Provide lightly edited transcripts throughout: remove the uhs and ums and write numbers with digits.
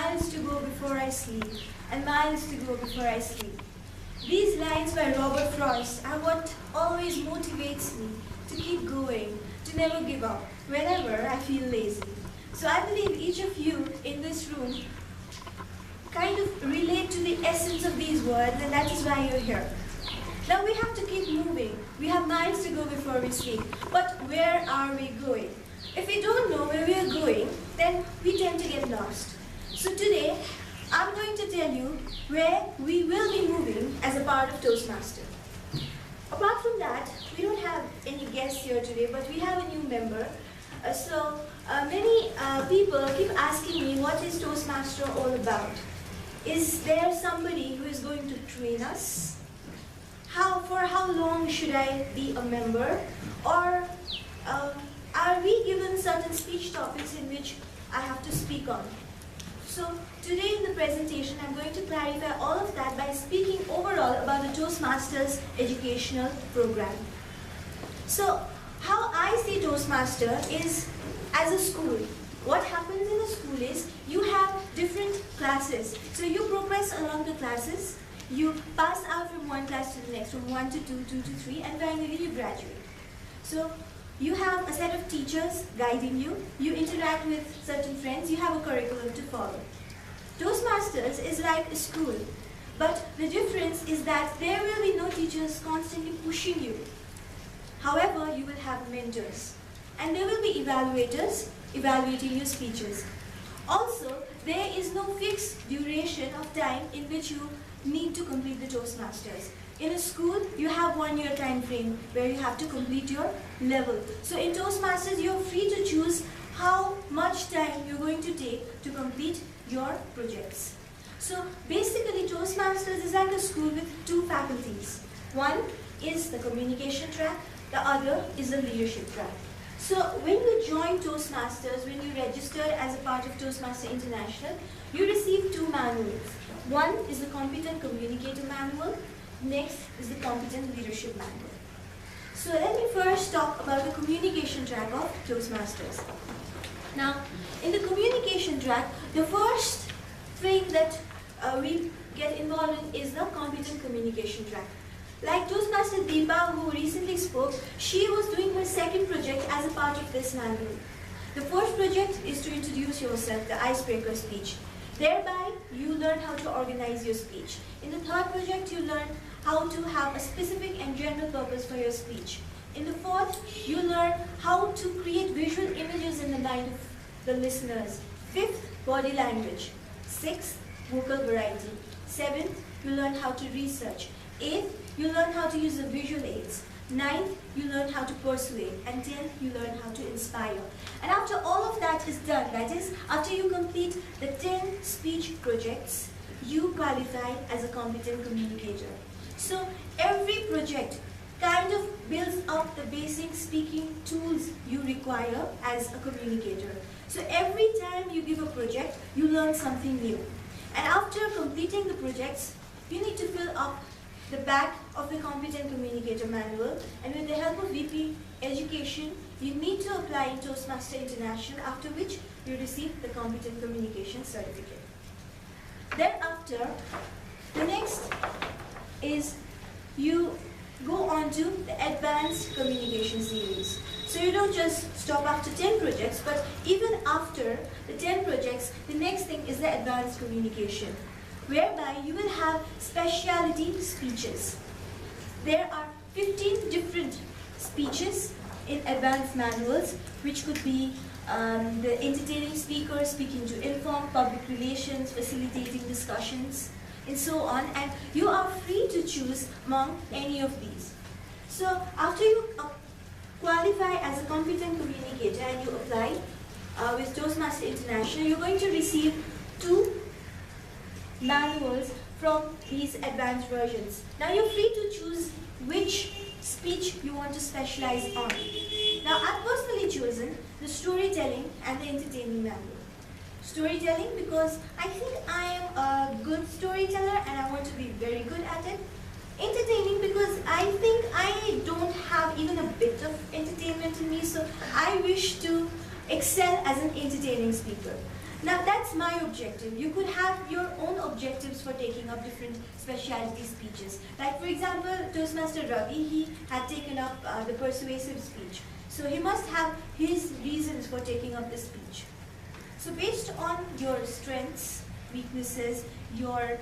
miles to go before I sleep, and miles to go before I sleep. These lines by Robert Frost are what always motivates me to keep going, to never give up, whenever I feel lazy. So I believe each of you in this room kind of relate to the essence of these words, and that is why you're here. Now we have to keep moving. We have miles to go before we sleep. But where are we going? If we don't know where we are going, then we tend to get lost. So today, I'm going to tell you where we will be moving as a part of Toastmaster. Apart from that, we don't have any guests here today, but we have a new member. Many people keep asking me, what is Toastmaster all about? Is there somebody who is going to train us? For how long should I be a member? Or are we given certain speech topics in which I have to speak on? So today in the presentation, I'm going to clarify all of that by speaking overall about the Toastmasters educational program. So how I see Toastmaster is as a school. What happens in a school is you have different classes. So you progress along the classes, you pass out from one class to the next, from 1 to 2, 2 to 3, and finally you graduate. So you have a set of teachers guiding you, you interact with certain friends, you have a curriculum to follow. Toastmasters is like a school, but the difference is that there will be no teachers constantly pushing you. However, you will have mentors, and there will be evaluators evaluating your speeches. Also, there is no fixed duration of time in which you need to complete the Toastmasters. In a school, you have 1 year time frame where you have to complete your level. So in Toastmasters, you're free to choose how much time you're going to take to complete your projects. So basically, Toastmasters is like a school with two faculties. One is the communication track, the other is the leadership track. So when you join Toastmasters, when you register as a part of Toastmaster International, you receive two manuals. One is the Competent Communicator Manual, next is the Competent Leadership Manual. So let me first talk about the communication track of Toastmasters. Now, in the communication track, the first thing that we get involved in is the Competent Communication track. Like Toastmaster Deepa, who recently spoke, she was doing her second project as a part of this manual. The first project is to introduce yourself, the icebreaker speech. Thereby, you learn how to organize your speech. In the third project, you learn how to have a specific and general purpose for your speech. In the fourth, you learn how to create visual images in the mind of the listeners. Fifth, body language. Sixth, vocal variety. Seventh, you learn how to research. Eighth, you learn how to use the visual aids. Ninth, you learn how to persuade. And 10th, you learn how to inspire. And after all of that is done, that is, after you complete the 10 speech projects, you qualify as a competent communicator. So every project kind of builds up the basic speaking tools you require as a communicator. So every time you give a project, you learn something new. And after completing the projects, you need to fill up the back of the Competent Communicator Manual, and with the help of VP Education, you need to apply in Toastmaster International, after which you receive the Competent Communication Certificate. Thereafter, the next is you go on to the Advanced Communication Series. So you don't just stop after 10 projects, but even after the 10 projects, the next thing is the Advanced Communication, whereby you will have specialty speeches. There are 15 different speeches in advanced manuals, which could be the entertaining speaker, speaking to inform, public relations, facilitating discussions, and so on. And you are free to choose among any of these. So after you qualify as a competent communicator and you apply with Toastmaster International, you're going to receive 2 manuals from these advanced versions. Now you're free to choose which speech you want to specialize on. Now I've personally chosen the storytelling and the entertaining manual. Storytelling because I think I am a good storyteller and I want to be very good at it. Entertaining because I think I don't have even a bit of entertainment in me, so I wish to excel as an entertaining speaker. Now that's my objective. You could have your own objectives for taking up different specialty speeches. Like for example, Toastmaster Ravi, he had taken up the persuasive speech. So he must have his reasons for taking up the speech. So based on your strengths, weaknesses, your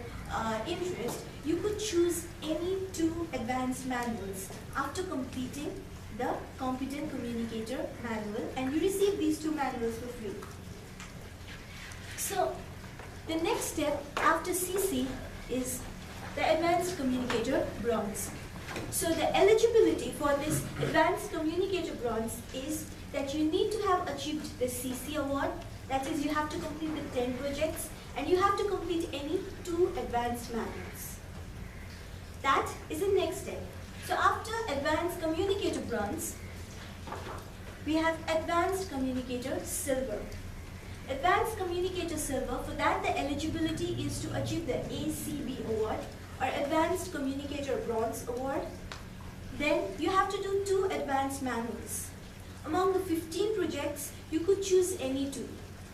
interest, you could choose any 2 advanced manuals after completing the Competent Communicator manual, and you receive these 2 manuals for free. So the next step after CC is the Advanced Communicator Bronze. So the eligibility for this Advanced Communicator Bronze is that you need to have achieved the CC award. That is, you have to complete the 10 projects and you have to complete any 2 advanced manuals. That is the next step. So after Advanced Communicator Bronze, we have Advanced Communicator Silver. Advanced Communicator Silver, for that the eligibility is to achieve the ACB award or Advanced Communicator Bronze award. Then you have to do 2 advanced manuals. Among the 15 projects, you could choose any 2.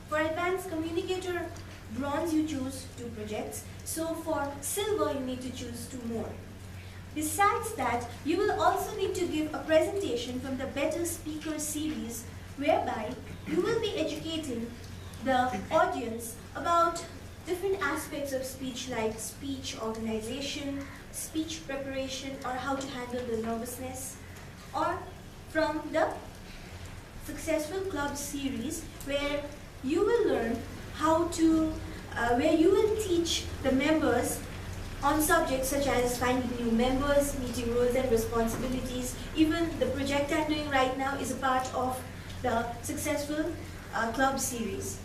For Advanced Communicator Bronze, you choose 2 projects. So for Silver, you need to choose 2 more. Besides that, you will also need to give a presentation from the Better Speaker series, whereby you will be educating the audience about different aspects of speech, like speech organization, speech preparation, or how to handle the nervousness, or from the Successful Club series, where you will learn how to, where you will teach the members on subjects such as finding new members, meeting roles and responsibilities. Even the project I'm doing right now is a part of the Successful Club series.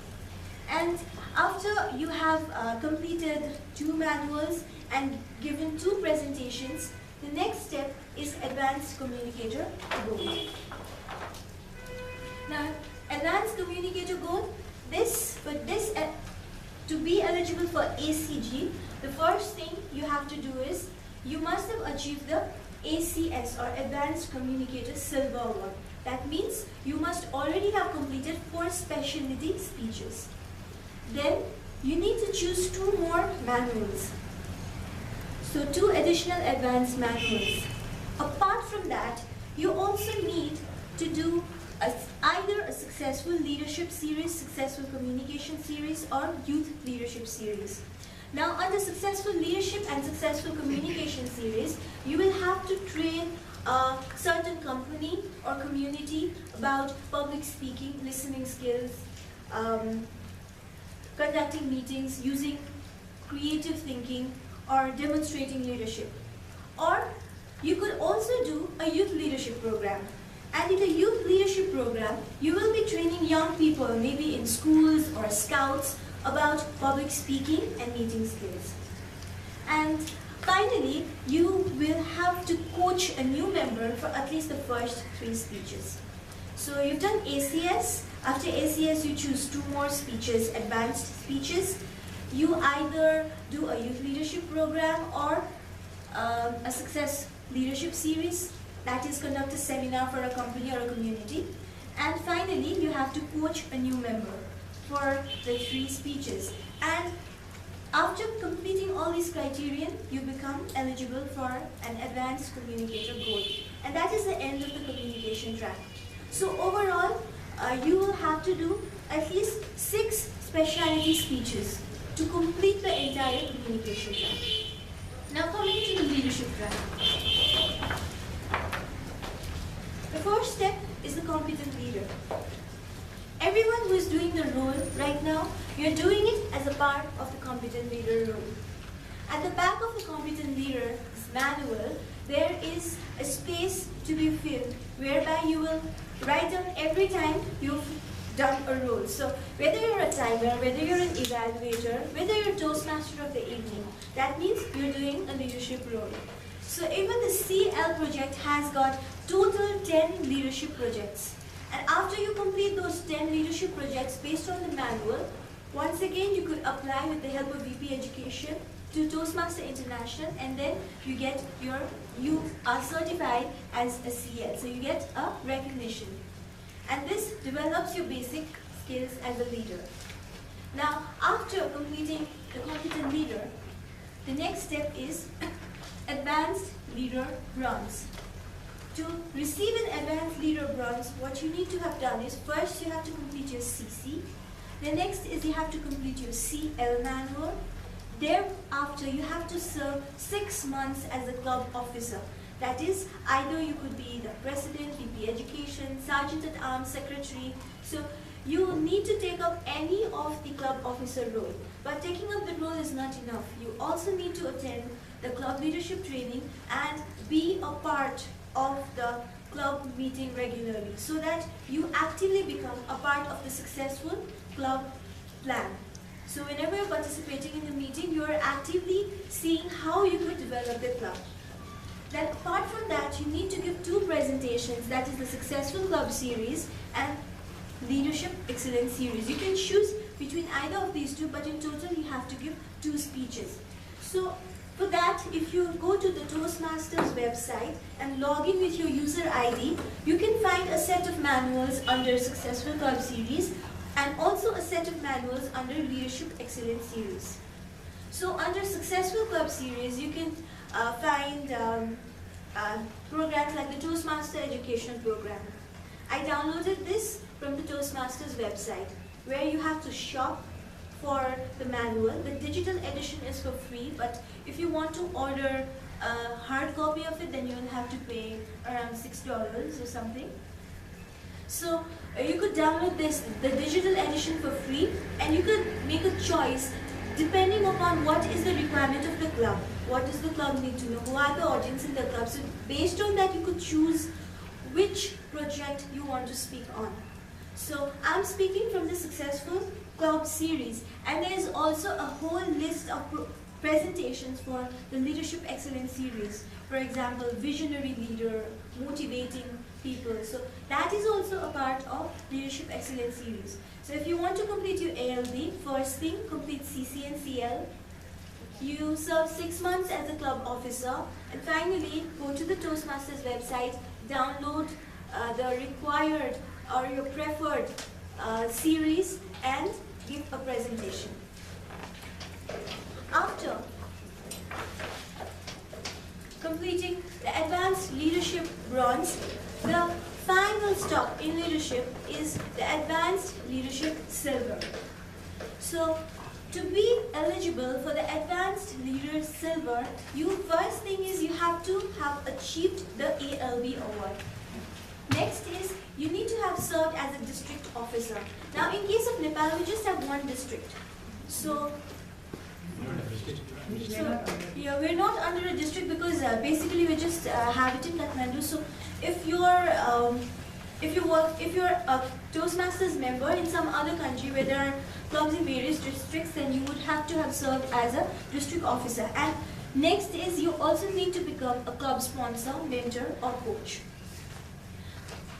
And after you have completed 2 manuals and given 2 presentations, the next step is Advanced Communicator Gold. Now, Advanced Communicator Gold, to be eligible for ACG, the first thing you have to do is you must have achieved the ACS or Advanced Communicator Silver award. That means you must already have completed 4 specialty speeches. Then you need to choose 2 more manuals. So 2 additional advanced manuals. Apart from that, you also need to do either a Successful Leadership series, Successful Communication series, or Youth Leadership series. Now, under Successful Leadership and Successful Communication series, you will have to train a certain company or community about public speaking, listening skills, conducting meetings, using creative thinking, or demonstrating leadership. Or you could also do a youth leadership program. And in the youth leadership program, you will be training young people, maybe in schools or scouts, about public speaking and meeting skills. And finally, you will have to coach a new member for at least the first 3 speeches. So you've done ACS. After ACS, you choose 2 more speeches, advanced speeches. You either do a youth leadership program or a Success Leadership series. That is, conduct a seminar for a company or a community. And finally, you have to coach a new member for the 3 speeches. And after completing all these criteria, you become eligible for an Advanced Communicator Gold. And that is the end of the communication track. So overall, you will have to do at least 6 specialty speeches to complete the entire communication track. Now coming to the leadership track. The first step is the competent leader. Everyone who is doing the role right now, you're doing it as a part of the competent leader role. At the back of the competent leader's manual, there is a space to be filled whereby you will write down every time you've done a role. So whether you're a timer, whether you're an evaluator, whether you're Toastmaster of the evening, that means you're doing a leadership role. So even the CL project has got total 10 leadership projects. And after you complete those 10 leadership projects based on the manual, once again you could apply with the help of VP Education to Toastmaster International, and then you are certified as a CL. So you get a recognition. And this develops your basic skills as a leader. Now, after completing the competent leader, the next step is advanced leader bronze. To receive an advanced leader bronze, what you need to have done is first you have to complete your CC. The next is you have to complete your CL manual. Thereafter, you have to serve 6 months as a club officer. That is, either you could be the president, VP education, sergeant at arms, secretary. So you need to take up any of the club officer role. But taking up the role is not enough. You also need to attend the club leadership training and be a part of the club meeting regularly so that you actively become a part of the successful club plan. So whenever you're participating in the meeting, you are actively seeing how you could develop the club. Then apart from that, you need to give 2 presentations, that is the Successful Club series and Leadership Excellence series. You can choose between either of these 2, but in total you have to give 2 speeches. So for that, if you go to the Toastmasters website and log in with your user ID, you can find a set of manuals under Successful Club series and also a set of manuals under Leadership Excellence series. So under Successful Club series, you can find programs like the Toastmaster Education Program. I downloaded this from the Toastmasters website where you have to shop for the manual. The digital edition is for free, but if you want to order a hard copy of it, then you will have to pay around $6 or something. So you could download the digital edition for free, and you could make a choice depending upon what is the requirement of the club. What does the club need to know? Who are the audience in the club? So based on that, you could choose which project you want to speak on. So I'm speaking from the Successful Club series, and there is also a whole list of presentations for the Leadership Excellence series. For example, visionary leader, motivating people. So that is also a part of Leadership Excellence series. So if you want to complete your ALB, first thing, complete CC and CL. You serve 6 months as a club officer, and finally go to the Toastmasters website, download the required or your preferred series and give a presentation. After completing the Advanced Leadership Bronze, the final stop in leadership is the Advanced Leadership Silver. So to be eligible for the Advanced Leader Silver, first thing is you have to have achieved the ALB award. Next is you need to have served as a district officer. Now in case of Nepal, we just have 1 district. So yeah, we're not under a district because basically we just have it in Kathmandu. So if you're a Toastmasters member in some other country where there are clubs in various districts, then you would have to have served as a district officer. And next is you also need to become a club sponsor, mentor or coach.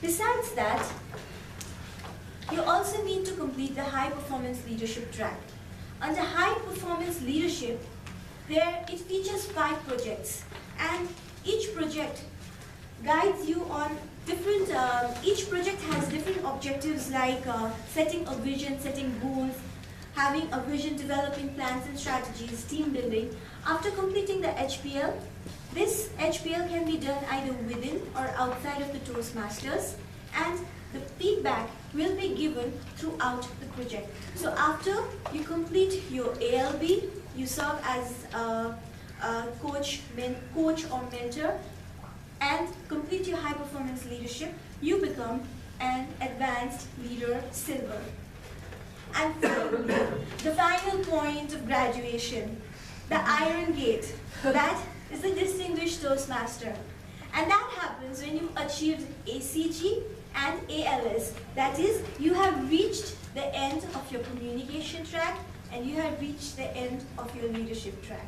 Besides that, you also need to complete the high performance leadership track. Under high performance leadership, it features 5 projects, and each project guides you on different, each project has different objectives like setting a vision, setting goals, having a vision, developing plans and strategies, team building. After completing the HPL, this HPL can be done either within or outside of the Toastmasters, and the feedback will be given throughout the project. So after you complete your ALB, you serve as a coach or mentor, and complete your high performance leadership, you become an Advanced Leader Silver. And finally, the final point of graduation, the Iron Gate. That is the Distinguished Toastmaster. And that happens when you achieved ACG and ALS. That is, you have reached the end of your communication track and you have reached the end of your leadership track.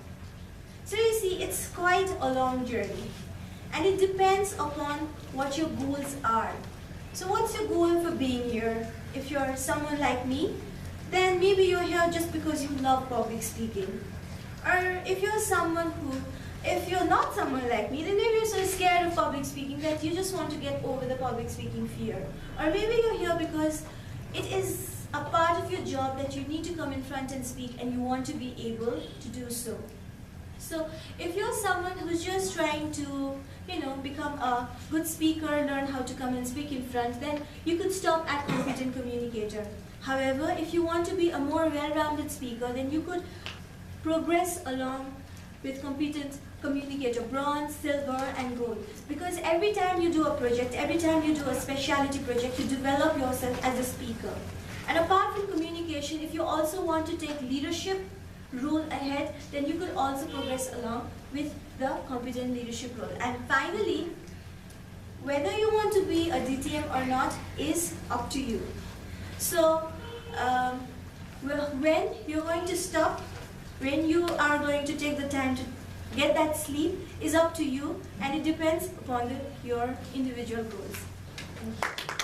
So you see, it's quite a long journey. And it depends upon what your goals are. So what's your goal for being here? If you're someone like me, then maybe you're here just because you love public speaking. Or if you're not someone like me, then maybe you're so scared of public speaking that you just want to get over the public speaking fear. Or maybe you're here because it is a part of your job that you need to come in front and speak, and you want to be able to do so. So if you're someone who's just trying to, become a good speaker, learn how to come and speak in front, then you could stop at competent communicator. However, if you want to be a more well-rounded speaker, then you could progress along with competent communicator, bronze, silver, and gold. Because every time you do a project, every time you do a specialty project, you develop yourself as a speaker. And apart from communication, if you also want to take leadership role ahead, then you could also progress along with the competent leadership role. And finally, whether you want to be a DTM or not is up to you. So when you're going to stop, when you are going to take the time to get that sleep is up to you, and it depends upon your individual goals. Thank you.